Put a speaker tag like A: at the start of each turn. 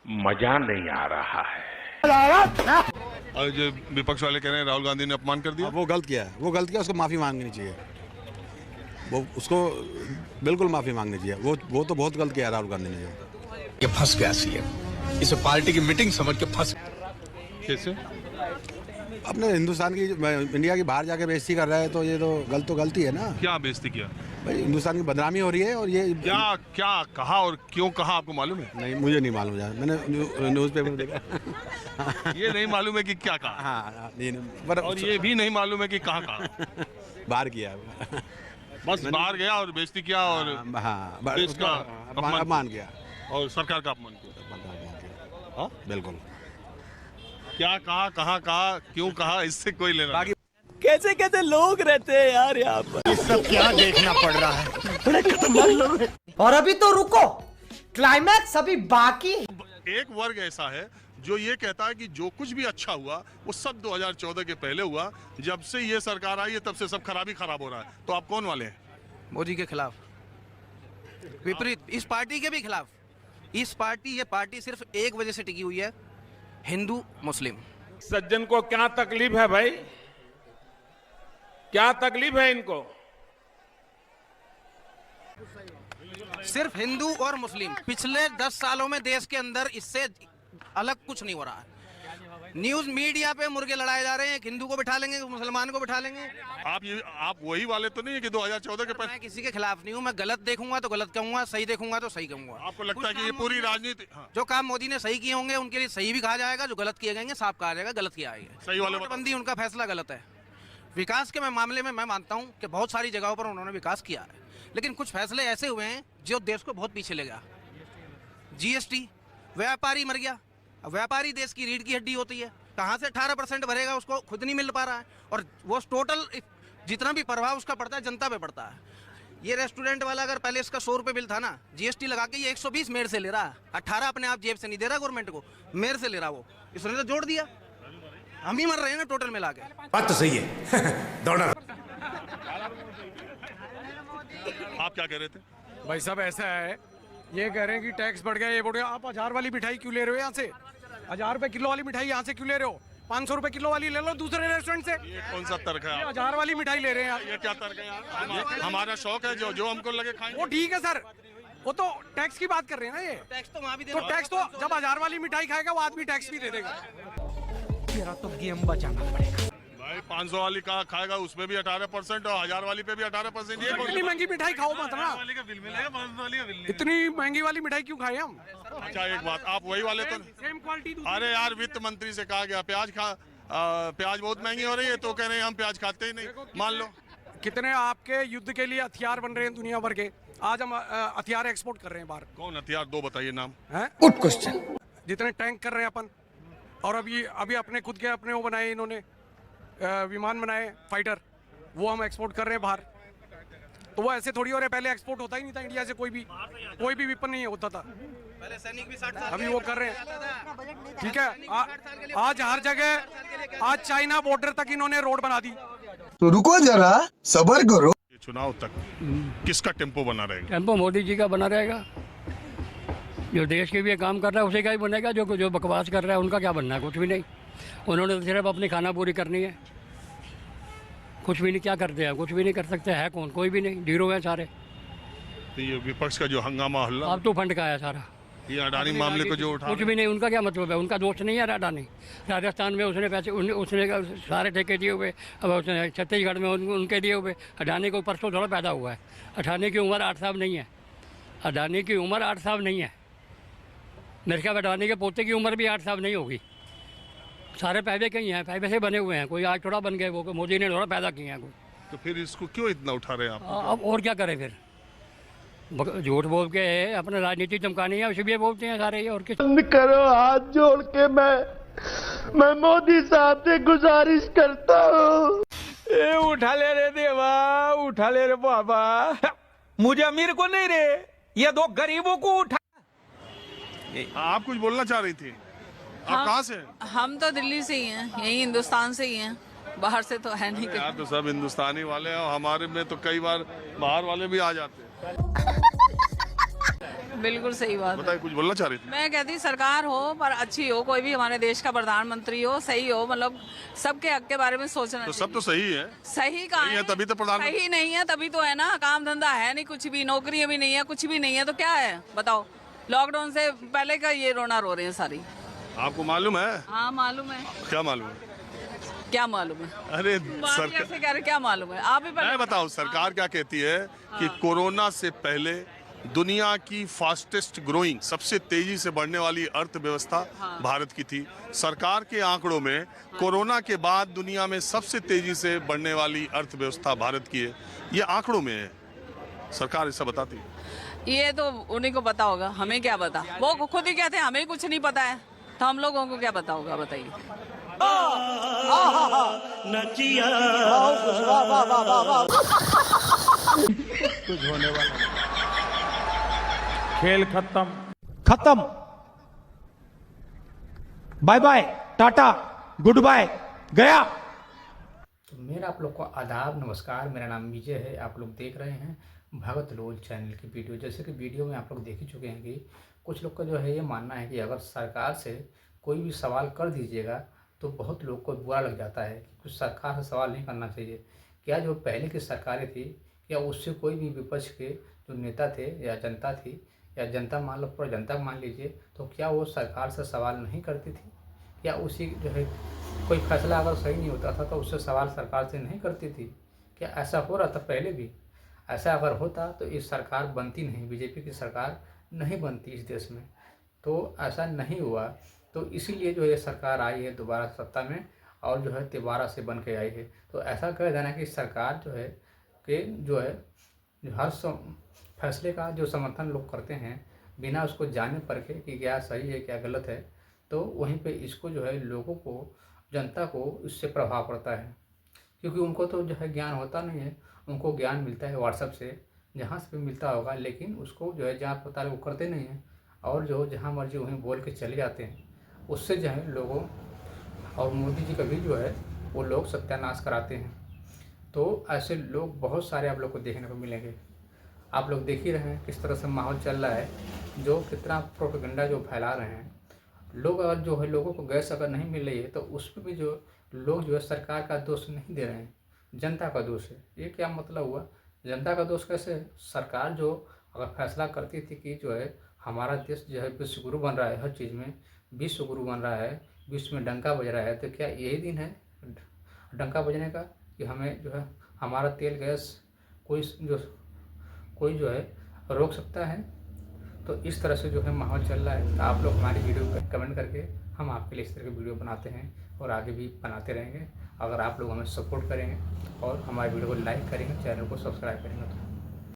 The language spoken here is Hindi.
A: मजा नहीं आ रहा है।
B: और जो विपक्ष वाले कह रहे हैं राहुल गांधी ने अपमान कर दिया,
C: वो गलत किया है, वो गलत किया, उसको माफ़ी मांगनी चाहिए। वो उसको बिल्कुल माफ़ी मांगनी चाहिए। वो तो बहुत गलत किया राहुल गांधी ने।
D: ये फंस गया सीएम, इसे पार्टी की मीटिंग समझ के फंस।
B: कैसे?
C: अपने हिंदुस्तान की, इंडिया की बाहर जाके बेइज्जती कर रहा है, तो ये तो गलती है ना।
B: क्या बेइज्जती किया?
C: भाई हिंदुस्तान की बदनामी हो रही है। और ये
B: क्या क्या कहा और क्यों कहा, आपको मालूम है?
C: नहीं, मुझे नहीं मालूम यार, मैंने न्यूज़पेपर में देखा।
B: ये नहीं मालूम है कि क्या कहा,
C: हाँ, पर
B: और ये भी नहीं मालूम है कि कहाँ कहा।
C: बाहर किया है।
B: बस बाहर गया और बेइज्जती किया और
C: हाँ,
B: देश का
C: अपमान किया
B: और सरकार का अपमान किया। हाँ?
C: बिल्कुल।
B: क्या कहा, कहाँ कहा, क्यों कहा, इससे कोई लेना नहीं।
E: कैसे कैसे लोग रहते हैं यार यहाँ पर।
D: ये सब क्या देखना पड़ रहा है, बड़े खतरनाक लोग हैं।
F: और अभी तो रुको, क्लाइमैक्स अभी बाकी।
B: एक वर्ग ऐसा है जो ये कहता है कि जो कुछ भी अच्छा हुआ वो सब 2014 के पहले हुआ, जब से ये सरकार आई है तब से सब खराब हो रहा है। तो आप कौन वाले हैं?
G: मोदी के खिलाफ, विपरीत, इस पार्टी के भी खिलाफ। ये पार्टी सिर्फ एक वजह से टिकी हुई है, हिंदू मुस्लिम।
A: सज्जन को क्या तकलीफ है भाई? क्या तकलीफ है इनको?
G: सिर्फ हिंदू और मुस्लिम। पिछले 10 सालों में देश के अंदर इससे अलग कुछ नहीं हो रहा है। न्यूज मीडिया पे मुर्गे लड़ाए जा रहे हैं, एक हिंदू को बिठा लेंगे, मुसलमान को बिठा लेंगे।
B: आप वही वाले तो नहीं है कि 2014 के पहले?
G: मैं किसी के खिलाफ नहीं हूँ, मैं गलत देखूंगा तो गलत कहूंगा, सही देखूंगा तो सही कहूंगा।
B: आपको लगता है कि ये पूरी राजनीति? हाँ।
G: जो काम मोदी ने सही किए होंगे उनके लिए सही भी कहा जाएगा, जो गलत किए गए साफ कहा जाएगा गलत किया है।
B: सही वाले
G: नोटबंदी उनका फैसला गलत है। विकास के मामले में मैं मानता हूँ कि बहुत सारी जगहों पर उन्होंने विकास किया है, लेकिन कुछ फैसले ऐसे हुए हैं जो देश को बहुत पीछे ले गया। जीएसटी, व्यापारी मर गया। अब व्यापारी देश की रीढ़ की हड्डी होती है, कहाँ से 18% भरेगा उसको खुद नहीं मिल पा रहा है, और वो टोटल जितना भी प्रभाव उसका पड़ता है जनता पे पड़ता है। ये रेस्टोरेंट वाला अगर पहले इसका 100 रुपये बिल था ना, जीएसटी लगा के ये 120 मेरे से ले रहा है। 18 अपने आप जेब से नहीं दे रहा गवर्नमेंट को, मेरे से ले रहा। वो इसने तो जोड़ दिया, हम ही मर रहे हैं ना टोटल मिला के।
D: बात तो सही है। दौड़ा
B: आप क्या कह रहे थे?
H: भाई साहब ऐसा है, ये कह रहे हैं कि टैक्स बढ़ गया, ये बढ़ गया। आप 1000 वाली मिठाई क्यों ले रहे हो यहाँ से? 1000 रुपए किलो वाली मिठाई यहाँ से क्यों ले रहे हो? 500 रुपए किलो वाली ले लो दूसरे रेस्टोरेंट से।
B: ये कौन सा तर्क है?
H: 1000 वाली मिठाई ले रहे हैं
B: ये क्या तर्क है यार? हमारा शौक है, जो हमको लगे खाएंगे।
H: वो ठीक है सर, वो तो टैक्स की बात कर रहे हैं ना। ये
G: टैक्स तो वहाँ भी
H: तो टैक्स तो जब 1000 वाली मिठाई खाएगा वो आदमी टैक्स भी दे देगा।
F: तेरा तो गेम बचाना पड़ेगा
B: भाई। 500 वाली का खाएगा उसमें भी 18% और 1000 वाली पे भी 18%। ये
H: इतनी महंगी मिठाई खाओ मत ना। इतनी महंगी वाली मिठाई क्यों खाए हम?
B: अच्छा एक बात, आप वही वाले तो?
H: Same quality.
B: अरे यार, वित्त मंत्री से कहा गया प्याज बहुत महंगी हो रही है, तो कह रहे हैं हम प्याज खाते ही नहीं। मान लो
H: कितने आपके युद्ध के लिए हथियार बन रहे हैं दुनिया भर के। आज हम हथियार एक्सपोर्ट कर रहे हैं बाहर।
B: कौन हथियार? 2 बताइए नाम।
H: हैं?
D: Good question.
H: जितने टैंक कर रहे हैं अपन, और अभी अपने खुद के अपने वो बनाए इन्होंने, विमान बनाए फाइटर, वो हम एक्सपोर्ट कर रहे हैं बाहर। तो वो ऐसे थोड़ी हो रहे, पहले एक्सपोर्ट होता ही नहीं था इंडिया से, कोई भी वेपन नहीं होता था।
G: पहले सैनिक भी 60 साल
H: अभी वो कर रहे हैं, ठीक है। आज हर जगह, आज चाइना बॉर्डर तक इन्होंने रोड बना दी।
D: तो रुको जरा, सब्र करो।
B: ये चुनाव तक किसका टेम्पो बना रहेगा?
I: टेम्पो मोदी जी का बना रहेगा। जो देश के लिए काम कर रहा है उसी का ही बनेगा। जो बकवास कर रहा है उनका क्या बनना है? कुछ भी नहीं। उन्होंने तो सिर्फ अपनी खाना पूरी करनी है, कुछ भी नहीं। क्या करते हैं? कुछ भी नहीं कर सकते। है कौन? कोई भी नहीं, जीरो है सारे।
B: तो ये विपक्ष का जो हंगामा हल्ला,
I: अब तो फंड का है सारा।
B: ये अडानी मामले को जो उठा,
I: कुछ भी नहीं। उनका क्या मतलब है? उनका दोस्त नहीं है अडानी। राजस्थान में उसने पैसे उसने सारे ठेके दिए हुए, अब उसने छत्तीसगढ़ में उनके दिए हुए। अडानी को परसों थोड़ा पैदा हुआ है। अडानी की उम्र 8 साल नहीं है। अडानी की उम्र 8 साल नहीं है। मेरे ख्याल अडानी के पोते की उम्र भी 8 साल नहीं होगी। सारे पैसे कहीं हैं, पैसे से बने हुए हैं। कोई आज थोड़ा बन गए, वो मोदी ने थोड़ा पैदा किए हैं कोई।
B: तो फिर इसको क्यों इतना उठा रहे हैं आप?
I: अब और क्या करें फिर? झूठ बोल के अपना राजनीति चमकानी है, इसलिए बोलते हैं सारे। और किस
E: करो, हाथ जोड़ के मैं मोदी साहब से गुजारिश करता हूँ, उठा ले रे देवा, उठा ले रे बाबा। मुझे अमीर को नहीं रे, ये 2 गरीबों को उठा।
B: आप कुछ बोलना चाह रही थी? आप कहाँ से?
J: हम तो दिल्ली से ही हैं, यही हिंदुस्तान से ही हैं, बाहर से तो है नहीं।
B: यार तो सब हिंदुस्तानी वाले हैं, और हमारे में तो कई बार बाहर वाले भी आ जाते हैं।
J: बिल्कुल सही बात है।
B: बताइए, कुछ बोलना चाह रही थी?
J: मैं कहती सरकार हो पर अच्छी हो, कोई भी हमारे देश का प्रधानमंत्री हो, सही हो, मतलब सबके हक के बारे में सोचना
B: तो सब तो सही है।
J: सही कहाँ
B: सही है तभी तो प्रधानमंत्री।
J: सही नहीं है तभी तो है ना, काम धंधा है नहीं, कुछ भी नौकरियां भी नहीं है, कुछ भी नहीं है, तो क्या है बताओ। लॉकडाउन से पहले का ये रोना रो रहे हैं सारी।
B: आपको मालूम है?
J: हाँ मालूम है।
B: क्या मालूम है?
J: क्या मालूम है?
B: अरे
J: ऐसे कह रहे क्या मालूम है, आप ही
B: मैं बताऊं सरकार क्या कहती है कि कोरोना से पहले दुनिया की फास्टेस्ट ग्रोइंग, सबसे तेजी से बढ़ने वाली अर्थव्यवस्था भारत की थी। सरकार के आंकड़ों में कोरोना के बाद दुनिया में सबसे तेजी से बढ़ने वाली अर्थव्यवस्था भारत की है। ये आंकड़ों में है, सरकार ऐसा बताती है।
J: ये तो उन्हीं को पता होगा, हमें क्या पता। वो खुद ही कहते हैं हमें कुछ नहीं पता है, तो हम लोगों को क्या पता होगा बताइए।
E: कुछ होने वाला खेल खत्म।
F: खत्म। Bye bye, tata, goodbye, गया।
K: तो मेरा आप लोग को आदाब, नमस्कार। मेरा नाम विजय है। आप लोग देख रहे हैं भगत लोल चैनल की वीडियो। जैसे कि वीडियो में आप लोग देख ही चुके हैं कि कुछ लोग का जो है ये मानना है कि अगर सरकार से कोई भी सवाल कर दीजिएगा तो बहुत लोग को बुरा लग जाता है कि कुछ सरकार से सवाल नहीं करना चाहिए। क्या जो पहले की सरकारें थी, क्या उससे कोई भी विपक्ष के जो नेता थे या जनता थी, या जनता मान लो पूरा जनता मान लीजिए, तो क्या वो सरकार से सवाल नहीं करती थी? क्या उसी जो है कोई फैसला अगर सही नहीं होता था तो उससे सवाल सरकार से नहीं करती थी? क्या ऐसा हो रहा था पहले भी? ऐसा अगर होता तो ये सरकार बनती नहीं, बीजेपी की सरकार नहीं बनती इस देश में। तो ऐसा नहीं हुआ, तो इसीलिए जो ये सरकार आई है दोबारा सत्ता में, और जो है दोबारा से बन के आई है। तो ऐसा कह देना कि सरकार जो है कि जो है हर फैसले का जो समर्थन लोग करते हैं बिना उसको जाने परखे कि क्या सही है क्या गलत है, तो वहीं पे इसको जो है लोगों को, जनता को इससे प्रभाव पड़ता है। क्योंकि उनको तो जो है ज्ञान होता नहीं है, उनको ज्ञान मिलता है व्हाट्सएप से, जहाँ से भी मिलता होगा, लेकिन उसको जो है जहाँ पता वो करते नहीं हैं, और जो जहाँ मर्जी वहीं बोल के चले जाते हैं। उससे जो है लोगों और मोदी जी का भी जो है वो लोग सत्यानाश कराते हैं। तो ऐसे लोग बहुत सारे आप लोग को देखने को मिलेंगे। आप लोग देख ही रहे हैं किस तरह से माहौल चल रहा है, जो कितना प्रोपेगेंडा जो फैला रहे हैं लोग। अगर जो है लोगों को गैस अगर नहीं मिल रही है तो उस पर भी जो लोग जो है सरकार का दोष नहीं दे रहे हैं, जनता का दोष है। ये क्या मतलब हुआ? जनता का दोष कैसे? सरकार जो अगर फैसला करती थी कि जो है हमारा देश जो है विश्व गुरु बन रहा है, हर चीज़ में विश्व गुरु बन रहा है, विश्व में डंका बज रहा है, तो क्या यही दिन है डंका बजने का कि हमें जो है हमारा तेल गैस कोई जो है रोक सकता है? तो इस तरह से जो है माहौल चल रहा है। तो आप लोग हमारी वीडियो पर कमेंट करके, हम आपके लिए इस तरह की वीडियो बनाते हैं और आगे भी बनाते रहेंगे। अगर आप लोग हमें सपोर्ट करेंगे और हमारी वीडियो को लाइक करेंगे, चैनल को सब्सक्राइब करेंगे तो